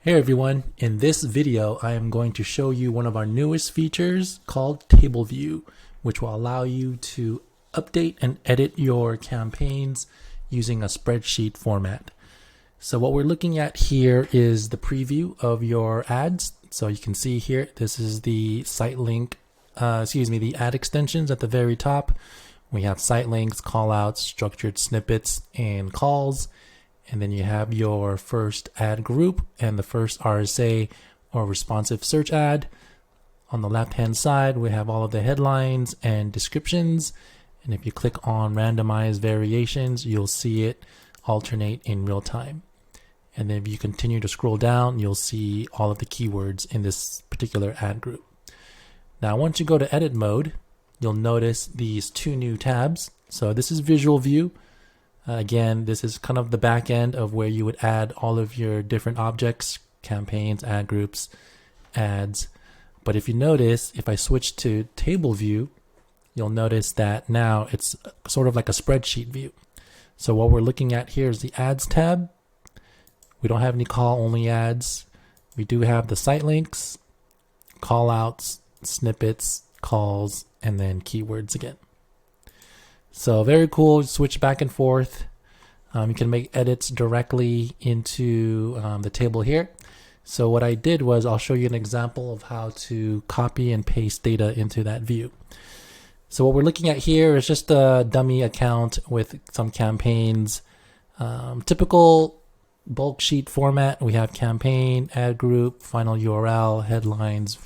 Hey everyone, in this video I am going to show you one of our newest features called Table View, which will allow you to update and edit your campaigns using a spreadsheet format. So what we're looking at here is the preview of your ads. So you can see here, this is the site link, the ad extensions at the very top. We have site links, callouts, structured snippets, and calls. And then you have your first ad group and the first RSA or responsive search ad. On the left hand side, we have all of the headlines and descriptions. And if you click on randomize variations, you'll see it alternate in real time. And then if you continue to scroll down, you'll see all of the keywords in this particular ad group. Now, once you go to edit mode, you'll notice these two new tabs. So this is visual view. Again, this is kind of the back end of where you would add all of your different objects, campaigns, ad groups, ads. But if you notice, if I switch to table view, you'll notice that now it's sort of like a spreadsheet view. So what we're looking at here is the ads tab. We don't have any call only ads. We do have the site links, call outs, snippets, calls, and then keywords again. So very cool, switch back and forth. You can make edits directly into the table here. So what I did was I'll show you an example of how to copy and paste data into that view. So what we're looking at here is just a dummy account with some campaigns. Typical bulk sheet format. We have campaign, ad group, final URL, headlines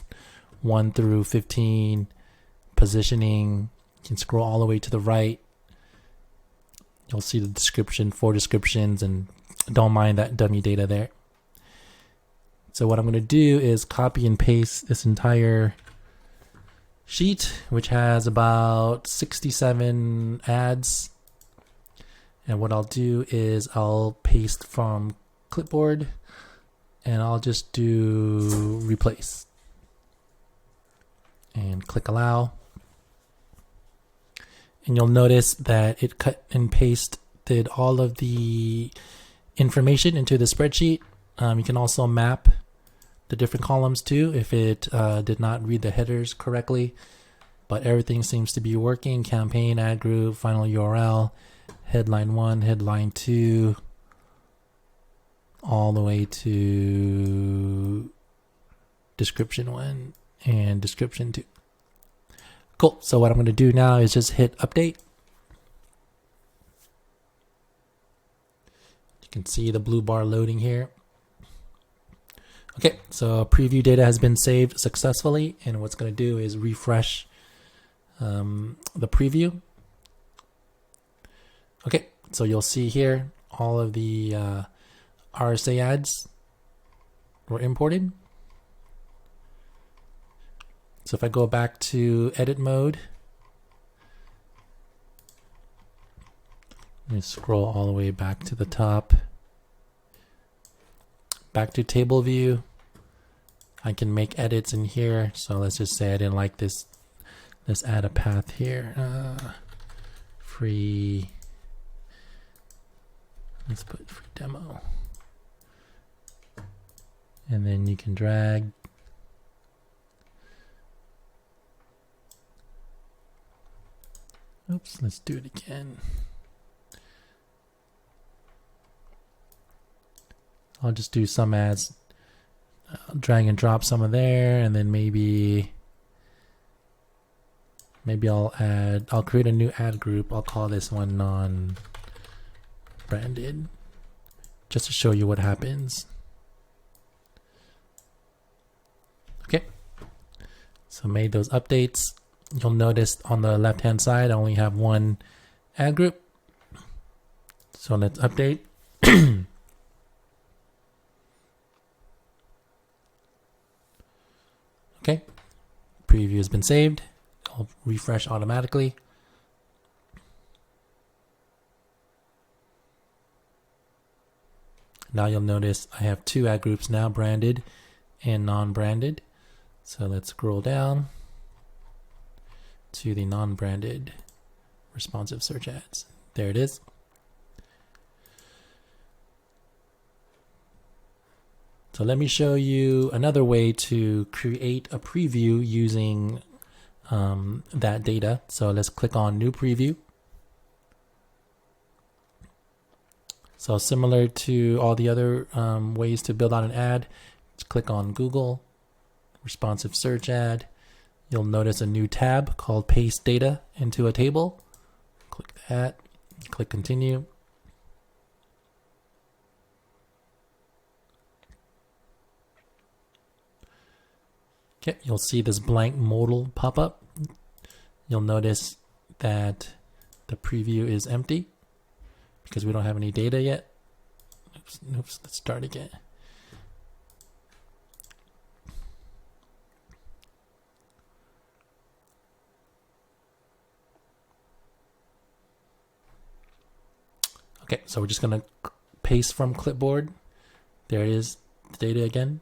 1 through 15, positioning. You can scroll all the way to the right. You'll see the description, 4 descriptions, and don't mind that dummy data there. So what I'm going to do is copy and paste this entire sheet, which has about 67 ads. And what I'll do is I'll paste from clipboard and I'll just do replace and click allow. And you'll notice that it cut and pasted all of the information into the spreadsheet. You can also map the different columns too if it did not read the headers correctly. But everything seems to be working. Campaign, ad group, final URL, headline 1, headline 2, all the way to description 1 and description 2. Cool. So what I'm going to do now is just hit update. You can see the blue bar loading here. Okay, so preview data has been saved successfully, and what's going to do is refresh the preview. Okay, so you'll see here all of the RSA ads were imported. So if I go back to edit mode, let me scroll all the way back to the top, back to table view. I can make edits in here. So let's just say I didn't like this. Let's add a path here. Free. Let's put free demo. And then you can drag. Oops, let's do it again. I'll just do some ads. I'll drag and drop some of there, and then maybe I'll create a new ad group. I'll call this one non-branded, just to show you what happens. Okay, so made those updates. You'll notice on the left hand side I only have one ad group. So let's update. Okay, preview has been saved. I'll refresh automatically. Now you'll notice I have 2 ad groups now, branded and non-branded. So let's scroll down to the non-branded responsive search ads. There it is. So let me show you another way to create a preview using that data. So let's click on new preview. So similar to all the other ways to build out an ad, just click on Google, responsive search ad. You'll notice a new tab called paste data into a table. Click that, click continue. Okay, you'll see this blank modal pop up. You'll notice that the preview is empty because we don't have any data yet. Oops, let's start again. Okay, so we're just gonna paste from clipboard. There it is, the data again.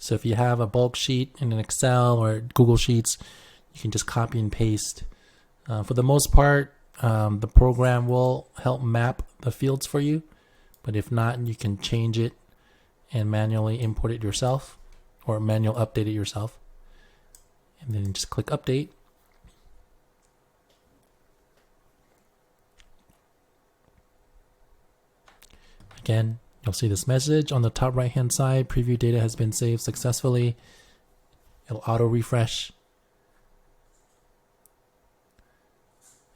So if you have a bulk sheet in an Excel or Google Sheets, you can just copy and paste. For the most part, the program will help map the fields for you, but if not, you can change it and manually import it yourself or manual update it yourself. And then just click update. Again, you'll see this message on the top right hand side. Preview data has been saved successfully. It'll auto refresh.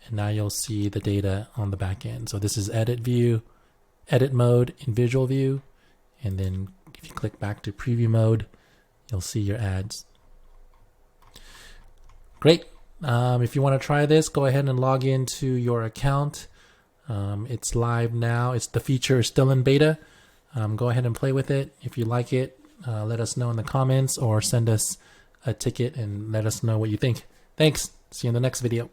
And now you'll see the data on the back end. So this is edit view, edit mode in visual view. And then if you click back to preview mode, you'll see your ads. Great. If you want to try this, go ahead and log into your account. It's live now. The feature is still in beta. Go ahead and play with it. If you like it, let us know in the comments or send us a ticket and let us know what you think. Thanks. See you in the next video.